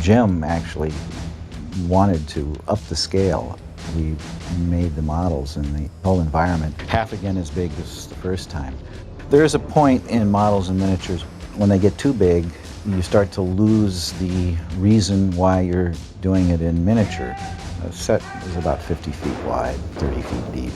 Jim actually wanted to up the scale. We made the models and the whole environment half again as big as the first time. There is a point in models and miniatures when they get too big, you start to lose the reason why you're doing it in miniature. The set is about 50 feet wide, 30 feet deep,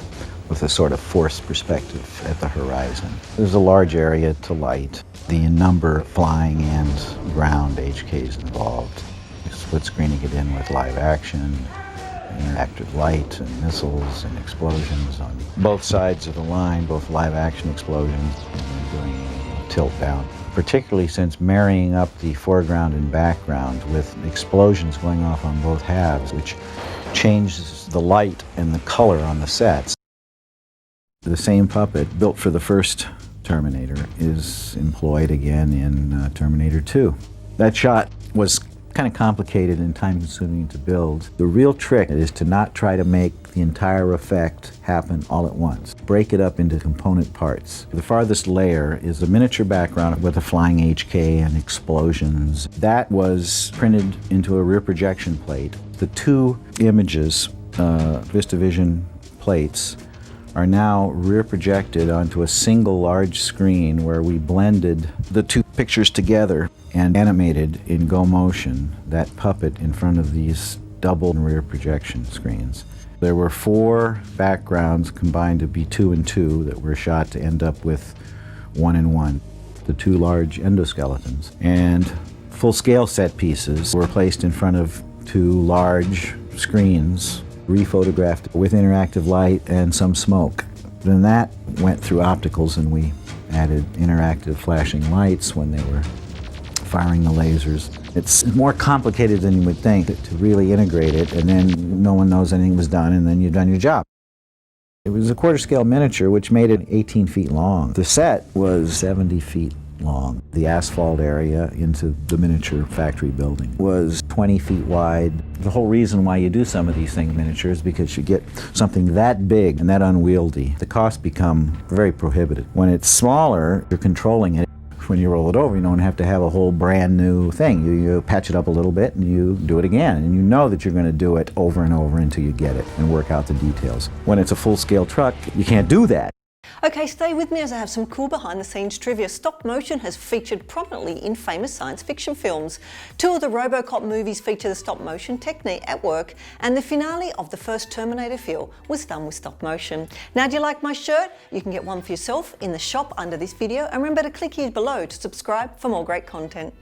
with a sort of forced perspective at the horizon. There's a large area to light. The number of flying and ground HKs involved. Split screening it in with live action, interactive light and missiles and explosions on both sides of the line, both live action explosions and doing tilt down. Particularly since marrying up the foreground and background with explosions going off on both halves, which changes the light and the color on the sets. The same puppet built for the first Terminator is employed again in Terminator 2. That shot was kind of complicated and time-consuming to build. The real trick is to not try to make the entire effect happen all at once. Break it up into component parts. The farthest layer is a miniature background with a flying HK and explosions. That was printed into a rear projection plate. The two images, VistaVision plates, are now rear projected onto a single large screen where we blended the two pictures together and animated in Go Motion that puppet in front of these double rear projection screens. There were 4 backgrounds combined to be 2 and 2 that were shot to end up with 1 and 1. The 2 large endoskeletons. And full-scale set pieces were placed in front of 2 large screens, rephotographed with interactive light and some smoke. Then that went through opticals and we added interactive flashing lights when they were firing the lasers. It's more complicated than you would think to really integrate it, and then no one knows anything was done, and then you've done your job. It was a quarter-scale miniature, which made it 18 feet long. The set was 70 feet long. The asphalt area into the miniature factory building was 20 feet wide. The whole reason why you do some of these things miniature is because you get something that big and that unwieldy. The costs become very prohibitive. When it's smaller, you're controlling it. When you roll it over, you don't have to have a whole brand new thing. You patch it up a little bit and you do it again. And you know that you're going to do it over and over until you get it and work out the details. When it's a full-scale truck, you can't do that. Okay, stay with me as I have some cool behind-the-scenes trivia. Stop motion has featured prominently in famous science fiction films. 2 of the RoboCop movies feature the stop motion technique at work, and the finale of the first Terminator film was done with stop motion. Now, do you like my shirt? You can get one for yourself in the shop under this video, and remember to click here below to subscribe for more great content.